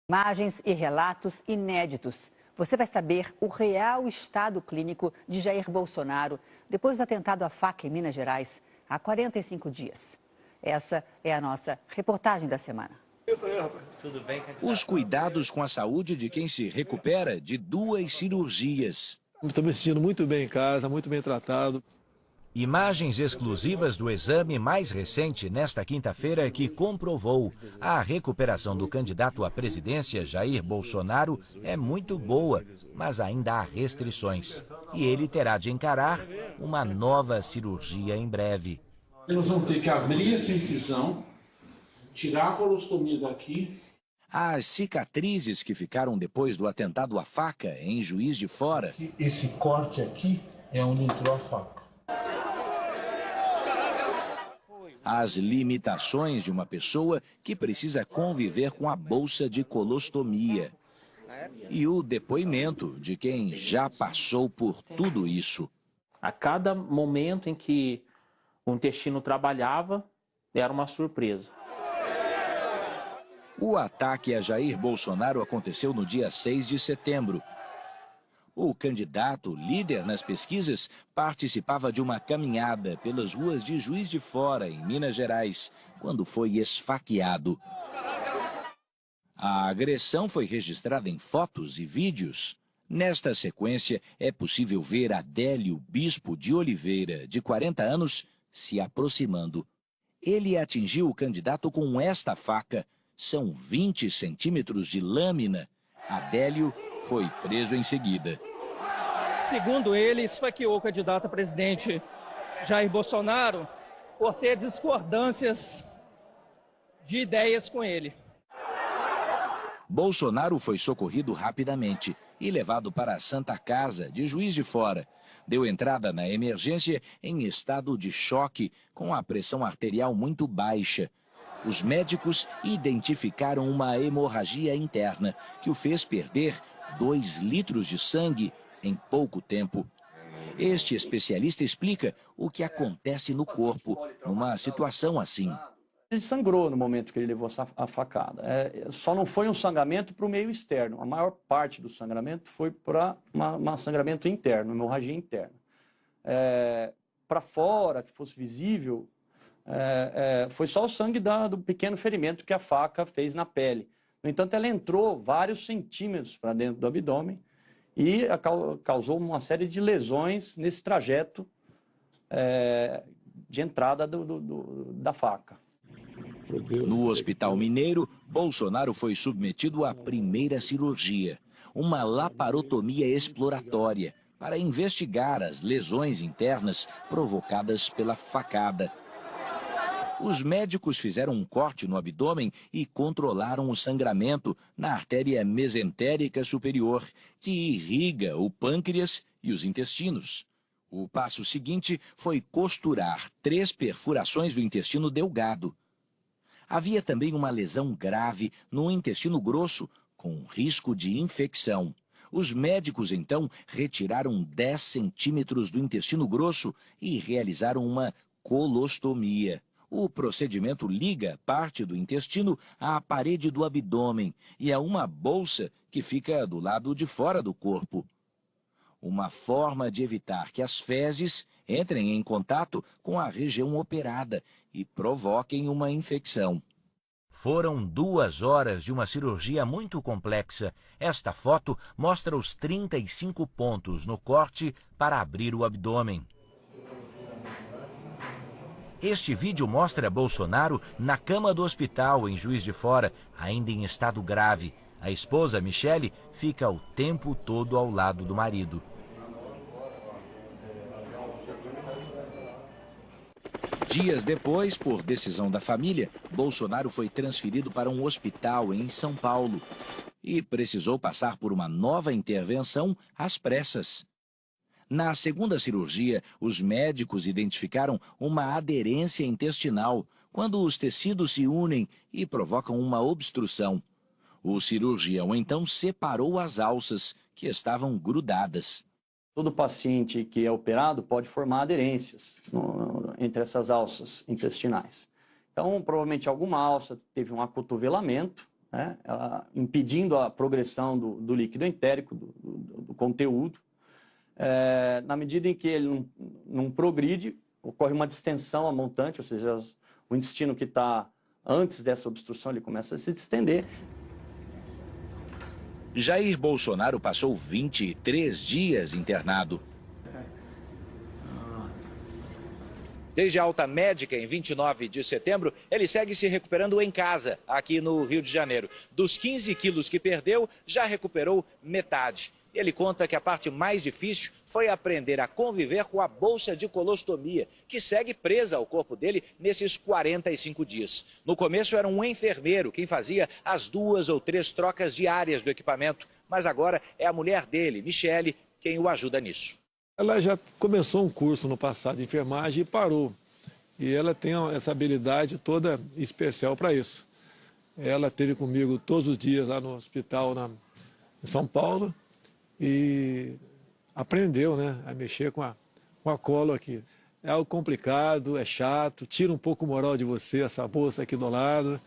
Imagens e relatos inéditos. Você vai saber o real estado clínico de Jair Bolsonaro depois do atentado à faca em Minas Gerais, há 45 dias. Essa é a nossa reportagem da semana. Os cuidados com a saúde de quem se recupera de 2 cirurgias. Estou me sentindo muito bem em casa, muito bem tratado. Imagens exclusivas do exame mais recente nesta quinta-feira que comprovou a recuperação do candidato à presidência Jair Bolsonaro é muito boa, mas ainda há restrições. E ele terá de encarar uma nova cirurgia em breve. Nós vamos ter que abrir essa incisão, tirar a colostomia daqui. As cicatrizes que ficaram depois do atentado à faca em Juiz de Fora. Esse corte aqui é onde entrou a faca. As limitações de uma pessoa que precisa conviver com a bolsa de colostomia. E o depoimento de quem já passou por tudo isso. A cada momento em que o intestino trabalhava, era uma surpresa. O ataque a Jair Bolsonaro aconteceu no dia 6 de setembro. O candidato, líder nas pesquisas, participava de uma caminhada pelas ruas de Juiz de Fora, em Minas Gerais, quando foi esfaqueado. A agressão foi registrada em fotos e vídeos. Nesta sequência, é possível ver Adélio Bispo de Oliveira, de 40 anos, se aproximando. Ele atingiu o candidato com esta faca. São 20 centímetros de lâmina. Adélio foi preso em seguida. Segundo ele, esfaqueou o candidato a presidente Jair Bolsonaro por ter discordâncias de ideias com ele. Bolsonaro foi socorrido rapidamente e levado para a Santa Casa de Juiz de Fora. Deu entrada na emergência em estado de choque, com a pressão arterial muito baixa. Os médicos identificaram uma hemorragia interna que o fez perder 2 litros de sangue em pouco tempo. Este especialista explica o que acontece no corpo numa situação assim. Ele sangrou no momento que ele levou a facada. Só não foi um sangramento para o meio externo. A maior parte do sangramento foi para um sangramento interno, hemorragia interna. Para fora, que fosse visível, foi só o sangue do pequeno ferimento que a faca fez na pele. No entanto, ela entrou vários centímetros para dentro do abdômen e causou uma série de lesões nesse trajeto de entrada da faca. No Hospital Mineiro, Bolsonaro foi submetido à primeira cirurgia, uma laparotomia exploratória, para investigar as lesões internas provocadas pela facada. Os médicos fizeram um corte no abdômen e controlaram o sangramento na artéria mesentérica superior, que irriga o pâncreas e os intestinos. O passo seguinte foi costurar 3 perfurações do intestino delgado. Havia também uma lesão grave no intestino grosso, com risco de infecção. Os médicos, então, retiraram 10 centímetros do intestino grosso e realizaram uma colostomia. O procedimento liga parte do intestino à parede do abdômen e a uma bolsa que fica do lado de fora do corpo. Uma forma de evitar que as fezes entrem em contato com a região operada e provoquem uma infecção. Foram 2 horas de uma cirurgia muito complexa. Esta foto mostra os 35 pontos no corte para abrir o abdômen. Este vídeo mostra Bolsonaro na cama do hospital em Juiz de Fora, ainda em estado grave. A esposa, Michele, fica o tempo todo ao lado do marido. Dias depois, por decisão da família, Bolsonaro foi transferido para um hospital em São Paulo e precisou passar por uma nova intervenção às pressas. Na segunda cirurgia, os médicos identificaram uma aderência intestinal, quando os tecidos se unem e provocam uma obstrução. O cirurgião então separou as alças, que estavam grudadas. Todo paciente que é operado pode formar aderências entre essas alças intestinais. Então, provavelmente alguma alça teve um acotovelamento né? Impedindo a progressão do líquido entérico, do conteúdo. Na medida em que ele não progride, ocorre uma distensão a montante, ou seja, o intestino que está antes dessa obstrução, ele começa a se distender. Jair Bolsonaro passou 23 dias internado. Desde a alta médica, em 29 de setembro, ele segue se recuperando em casa, aqui no Rio de Janeiro. Dos 15 quilos que perdeu, já recuperou metade. Ele conta que a parte mais difícil foi aprender a conviver com a bolsa de colostomia, que segue presa ao corpo dele nesses 45 dias. No começo era um enfermeiro quem fazia as 2 ou 3 trocas diárias do equipamento, mas agora é a mulher dele, Michele, quem o ajuda nisso. Ela já começou um curso no passado de enfermagem e parou. E ela tem essa habilidade toda especial para isso. Ela esteve comigo todos os dias lá no hospital em São Paulo e aprendeu, né, a mexer com a colo aqui. É algo complicado, é chato, tira um pouco o moral de você, essa bolsa aqui do lado.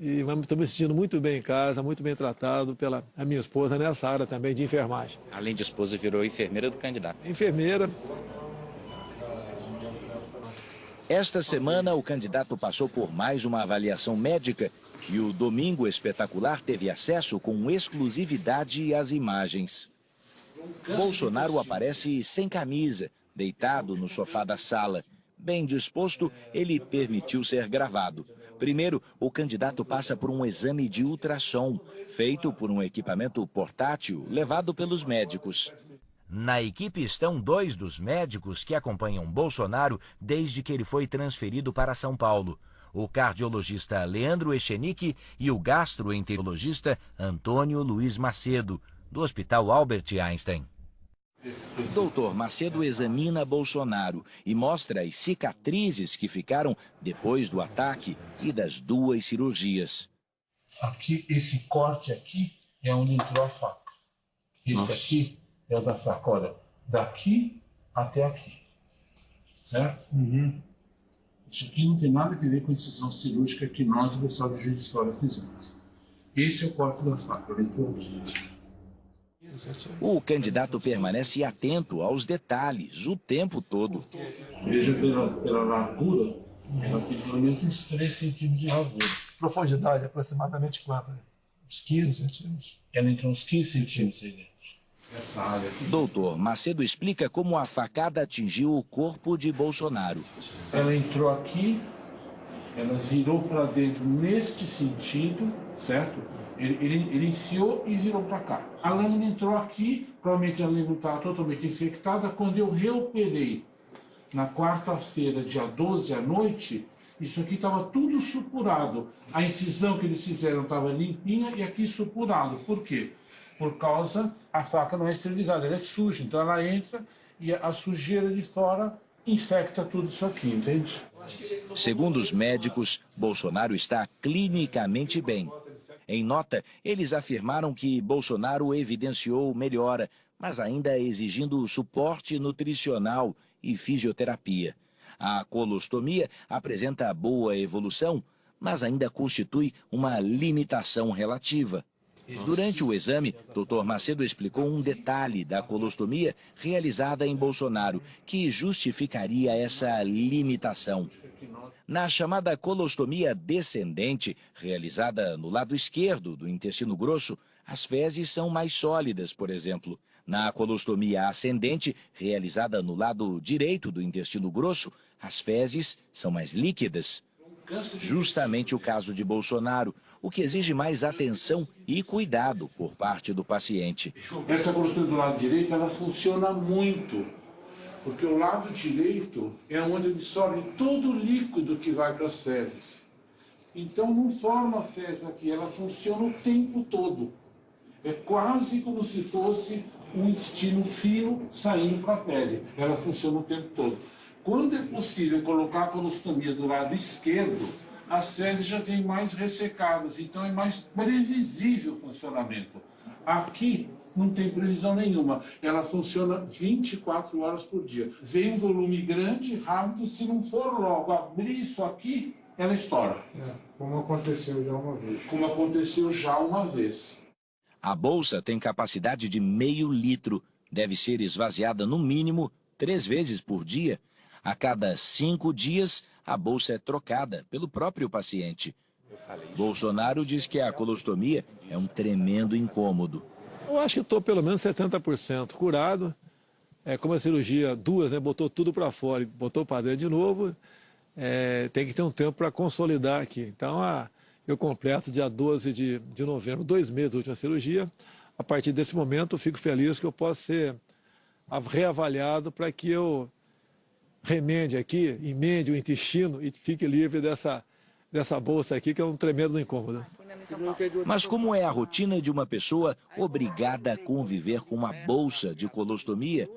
E estou me sentindo muito bem em casa, muito bem tratado pela minha esposa nessa área também de enfermagem. Além de esposa, virou enfermeira do candidato. Enfermeira. Esta semana, o candidato passou por mais uma avaliação médica e o Domingo Espetacular teve acesso com exclusividade às imagens. Bolsonaro aparece sem camisa, deitado no sofá da sala. Bem disposto, ele permitiu ser gravado. Primeiro, o candidato passa por um exame de ultrassom, feito por um equipamento portátil levado pelos médicos. Na equipe estão 2 dos médicos que acompanham Bolsonaro desde que ele foi transferido para São Paulo. O cardiologista Leandro Echenique e o gastroenterologista Antônio Luiz Macedo, do Hospital Albert Einstein. Doutor Macedo examina Bolsonaro e mostra as cicatrizes que ficaram depois do ataque e das 2 cirurgias. Aqui, esse corte aqui é onde entrou a faca. Esse aqui é o da faca, olha, daqui até aqui, certo? Isso aqui não tem nada a ver com a incisão cirúrgica que nós, o pessoal de Juiz de Fora, fizemos. Esse é o corte da faca, ele entrou aqui. O candidato permanece atento aos detalhes o tempo todo. Veja pela largura, ela tem pelo menos uns 3 centímetros de largura. Profundidade, aproximadamente quanto? Uns 15 centímetros. Ela entrou uns 15 centímetros aí dentro. Essa área aqui. Doutor Macedo explica como a facada atingiu o corpo de Bolsonaro. Ela entrou aqui, ela virou para dentro neste sentido, certo? Ele enfiou e virou para cá. A lâmina entrou aqui, provavelmente a lâmina estava totalmente infectada. Quando eu reoperei na quarta-feira, dia 12 à noite, isso aqui estava tudo supurado. A incisão que eles fizeram estava limpinha e aqui supurado. Por quê? Por causa, a faca não é esterilizada, ela é suja. Então ela entra e a sujeira de fora infecta tudo isso aqui, entende? Segundo os médicos, Bolsonaro está clinicamente bem. Em nota, eles afirmaram que Bolsonaro evidenciou melhora, mas ainda exigindo suporte nutricional e fisioterapia. A colostomia apresenta boa evolução, mas ainda constitui uma limitação relativa. Durante o exame, Dr. Macedo explicou um detalhe da colostomia realizada em Bolsonaro, que justificaria essa limitação. Na chamada colostomia descendente, realizada no lado esquerdo do intestino grosso, as fezes são mais sólidas, por exemplo. Na colostomia ascendente, realizada no lado direito do intestino grosso, as fezes são mais líquidas. Justamente o caso de Bolsonaro, o que exige mais atenção e cuidado por parte do paciente. Essa colostomia do lado direito, ela funciona muito. Porque o lado direito é onde absorve todo o líquido que vai para as fezes. Então não forma a fezes aqui, ela funciona o tempo todo. É quase como se fosse um intestino fino saindo para a pele. Ela funciona o tempo todo. Quando é possível colocar a colostomia do lado esquerdo, as fezes já vêm mais ressecadas, então é mais previsível o funcionamento. Aqui não tem previsão nenhuma, ela funciona 24 horas por dia. Vem um volume grande, rápido, se não for logo abrir isso aqui, ela estoura. Como aconteceu já uma vez. A bolsa tem capacidade de meio litro. Deve ser esvaziada no mínimo 3 vezes por dia. A cada 5 dias, a bolsa é trocada pelo próprio paciente. Bolsonaro diz que a colostomia é um tremendo incômodo. Eu acho que estou pelo menos 70% curado. Como a cirurgia, 2, né, botou tudo para fora e botou para dentro de novo, tem que ter um tempo para consolidar aqui. Então, eu completo dia 12 de novembro, 2 meses da última cirurgia. A partir desse momento, eu fico feliz que eu possa ser reavaliado para que eu emende o intestino e fique livre dessa bolsa aqui, que é um tremendo incômodo. Mas como é a rotina de uma pessoa obrigada a conviver com uma bolsa de colostomia?